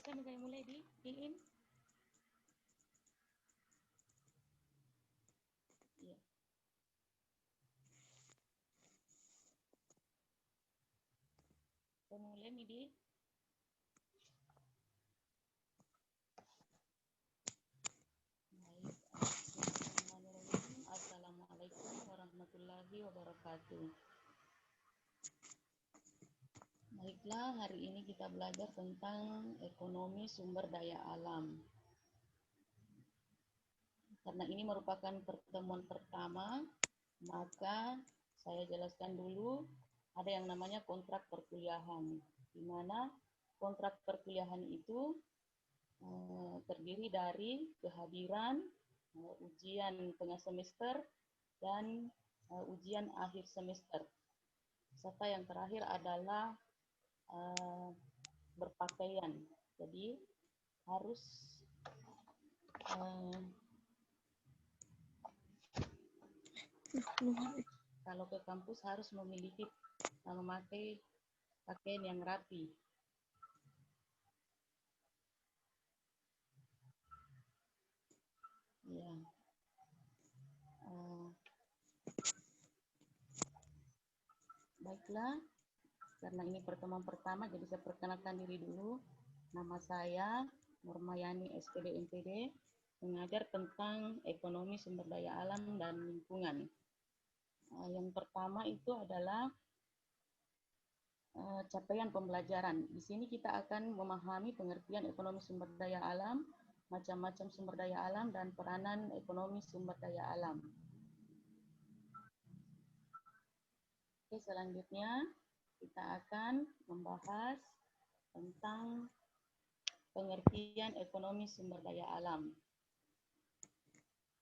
Silakan udah mulai di in. Iya. Mulai nih di. Assalamualaikum warahmatullahi wabarakatuh. Baiklah, hari ini kita belajar tentang ekonomi sumber daya alam. Karena ini merupakan pertemuan pertama, maka saya jelaskan dulu ada yang namanya kontrak perkuliahan, di mana kontrak perkuliahan itu terdiri dari kehadiran, ujian tengah semester, dan ujian akhir semester. Serta yang terakhir adalah berpakaian. Jadi harus kalau ke kampus harus memiliki memakai pakaian yang rapi. Ya. Baiklah, karena ini pertemuan pertama, jadi saya perkenalkan diri dulu. Nama saya Nurmayani SPD MPD, mengajar tentang ekonomi sumber daya alam dan lingkungan. Yang pertama itu adalah capaian pembelajaran. Di sini kita akan memahami pengertian ekonomi sumber daya alam, macam-macam sumber daya alam, dan peranan ekonomi sumber daya alam. Oke, selanjutnya kita akan membahas tentang pengertian ekonomi sumber daya alam.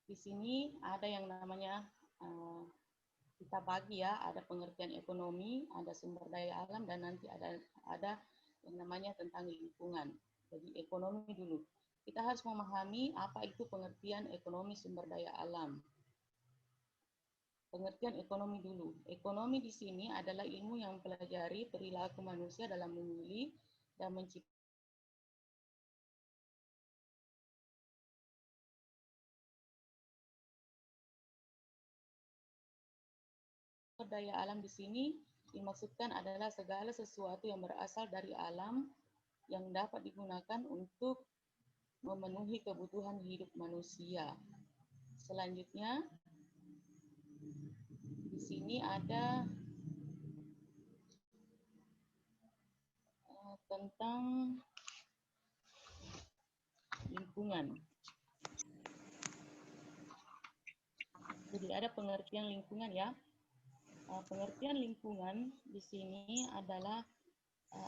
Di sini ada yang namanya kita bagi ya, ada pengertian ekonomi, ada sumber daya alam, dan nanti ada yang namanya tentang lingkungan. Jadi ekonomi dulu. Kita harus memahami apa itu pengertian ekonomi sumber daya alam. Pengertian ekonomi dulu. Ekonomi di sini adalah ilmu yang mempelajari perilaku manusia dalam memilih dan menciptakan daya alam. Di sini dimaksudkan adalah segala sesuatu yang berasal dari alam yang dapat digunakan untuk memenuhi kebutuhan hidup manusia. Selanjutnya, di sini ada tentang lingkungan. Jadi ada pengertian lingkungan ya. Pengertian lingkungan di sini adalah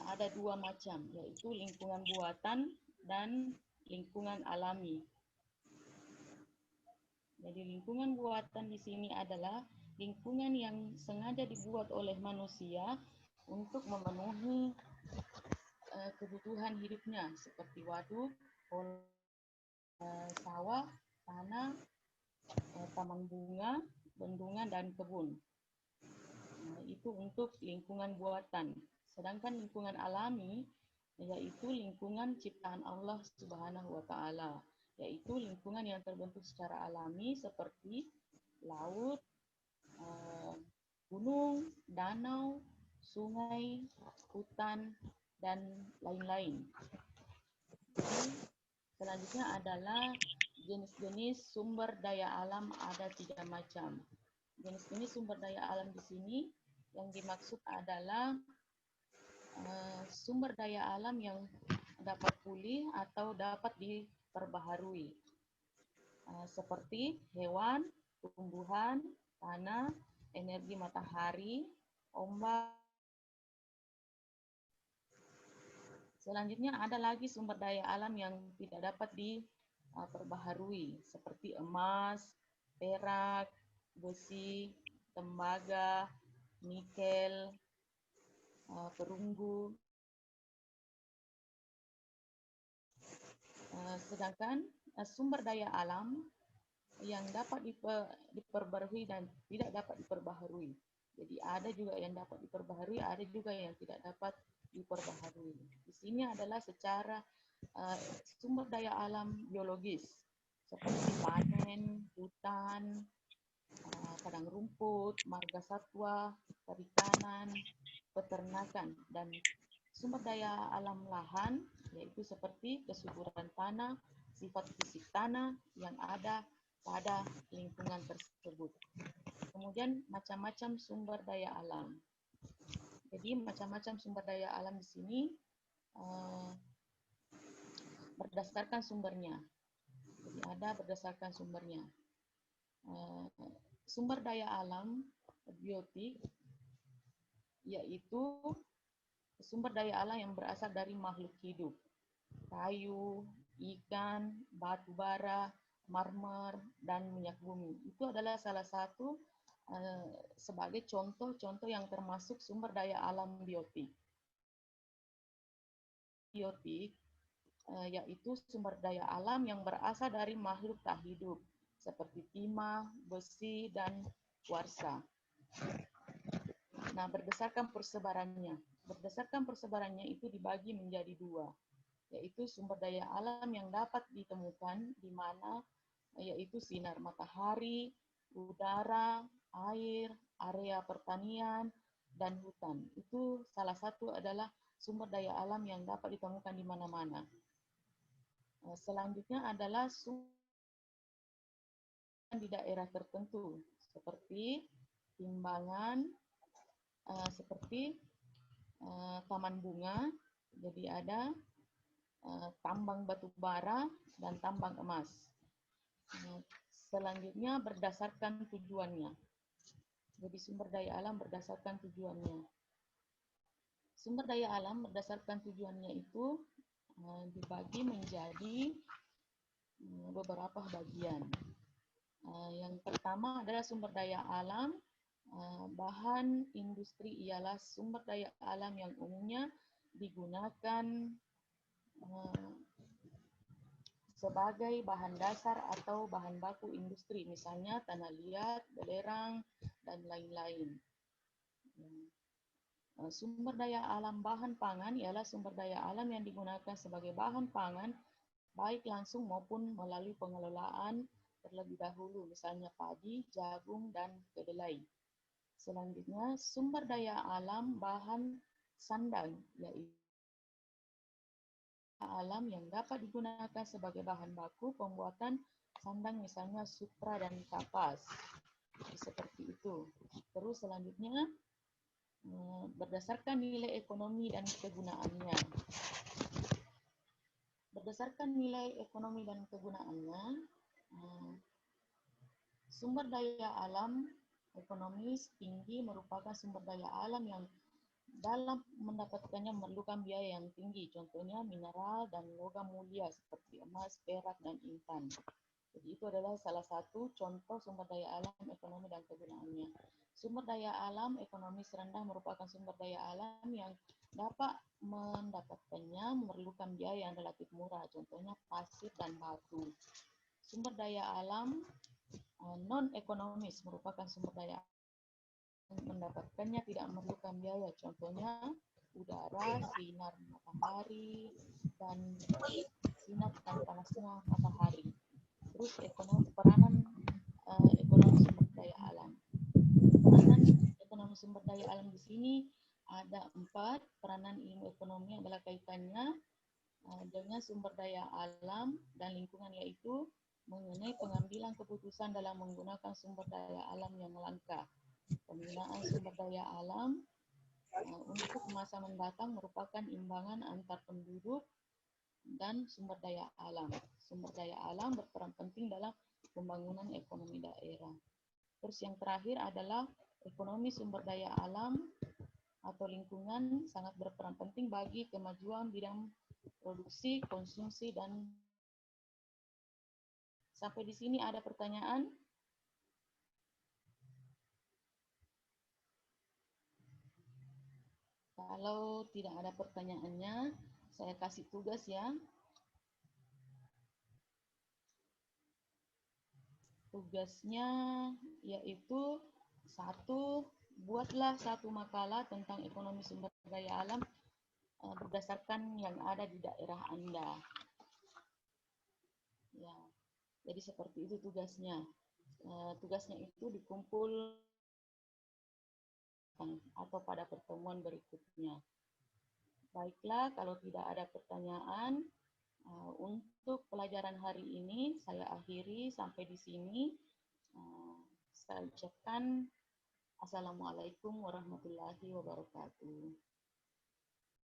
ada dua macam, yaitu lingkungan buatan dan lingkungan alami. Jadi lingkungan buatan di sini adalah lingkungan yang sengaja dibuat oleh manusia untuk memenuhi kebutuhan hidupnya, seperti waduk, sawah, tanah, taman bunga, bendungan, dan kebun. Itu untuk lingkungan buatan. Sedangkan lingkungan alami yaitu lingkungan ciptaan Allah Subhanahu wa Ta'ala, yaitu lingkungan yang terbentuk secara alami seperti laut, gunung, danau, sungai, hutan, dan lain-lain. Selanjutnya adalah jenis-jenis sumber daya alam, ada 3 macam. Jenis-jenis sumber daya alam di sini yang dimaksud adalah sumber daya alam yang dapat pulih atau dapat diperbaharui, seperti hewan, tumbuhan, tanah, energi matahari, ombak. Selanjutnya ada lagi sumber daya alam yang tidak dapat diperbaharui, seperti emas, perak, besi, tembaga, nikel, perunggu. Sedangkan sumber daya alam yang dapat diperbaharui dan tidak dapat diperbaharui. Jadi ada juga yang dapat diperbaharui, ada juga yang tidak dapat diperbaharui. Di sini adalah secara sumber daya alam biologis seperti panen, hutan, padang rumput, marga satwa, perikanan, peternakan, dan sumber daya alam lahan, yaitu seperti kesuburan tanah, sifat fisik tanah yang ada pada lingkungan tersebut. Kemudian macam-macam sumber daya alam. Jadi macam-macam sumber daya alam di sini berdasarkan sumbernya. Jadi ada berdasarkan sumbernya. Sumber daya alam biotik yaitu sumber daya alam yang berasal dari makhluk hidup. Kayu, ikan, batu bara, marmer, dan minyak bumi. Itu adalah salah satu sebagai contoh-contoh yang termasuk sumber daya alam biotik. Biotik yaitu sumber daya alam yang berasal dari makhluk tak hidup seperti timah, besi, dan kuarsa. Nah, berdasarkan persebarannya itu dibagi menjadi dua, yaitu sumber daya alam yang dapat ditemukan di mana yaitu sinar matahari, udara, air, area pertanian, dan hutan. Itu salah satu adalah sumber daya alam yang dapat ditemukan di mana-mana. Selanjutnya adalah sumber di daerah tertentu, seperti timbangan, seperti taman bunga, jadi ada tambang batu bara dan tambang emas. Selanjutnya berdasarkan tujuannya. Jadi sumber daya alam berdasarkan tujuannya. Sumber daya alam berdasarkan tujuannya itu dibagi menjadi beberapa bagian. Yang pertama adalah sumber daya alam. Bahan industri ialah sumber daya alam yang umumnya digunakan sebagai bahan dasar atau bahan baku industri, misalnya tanah liat, belerang, dan lain-lain. Sumber daya alam bahan pangan ialah sumber daya alam yang digunakan sebagai bahan pangan, baik langsung maupun melalui pengelolaan terlebih dahulu, misalnya padi, jagung, dan kedelai. Selanjutnya, sumber daya alam bahan sandang, yaitu alam yang dapat digunakan sebagai bahan baku pembuatan sandang, misalnya sutra dan kapas. Seperti itu. Terus selanjutnya, berdasarkan nilai ekonomi dan kegunaannya. Berdasarkan nilai ekonomi dan kegunaannya, sumber daya alam ekonomis tinggi merupakan sumber daya alam yang dalam mendapatkannya memerlukan biaya yang tinggi, contohnya mineral dan logam mulia seperti emas, perak, dan intan. Jadi itu adalah salah satu contoh sumber daya alam ekonomi dan kegunaannya. Sumber daya alam ekonomis rendah merupakan sumber daya alam yang dapat mendapatkannya memerlukan biaya yang relatif murah, contohnya pasir dan batu. Sumber daya alam non-ekonomis merupakan sumber daya mendapatkannya tidak memerlukan biaya, contohnya udara, sinar matahari, dan sinar dan panasnya matahari. Terus peranan ekonomi sumber daya alam. Peranan ekonomi sumber daya alam di sini ada 4. Peranan ilmu ekonomi adalah kaitannya dengan sumber daya alam dan lingkungan, yaitu mengenai pengambilan keputusan dalam menggunakan sumber daya alam yang langka. Penggunaan sumber daya alam untuk masa mendatang merupakan imbangan antar penduduk dan sumber daya alam. Sumber daya alam berperan penting dalam pembangunan ekonomi daerah. Terus yang terakhir adalah ekonomi sumber daya alam atau lingkungan sangat berperan penting bagi kemajuan bidang produksi, konsumsi, dan sampai di sini ada pertanyaan? Kalau tidak ada pertanyaannya, saya kasih tugas ya. Tugasnya yaitu 1, buatlah satu makalah tentang ekonomi sumber daya alam berdasarkan yang ada di daerah Anda. Ya, jadi seperti itu tugasnya. Tugasnya itu dikumpul atau pada pertemuan berikutnya. Baiklah, kalau tidak ada pertanyaan, untuk pelajaran hari ini saya akhiri sampai di sini. Saya ucapkan Assalamualaikum warahmatullahi wabarakatuh.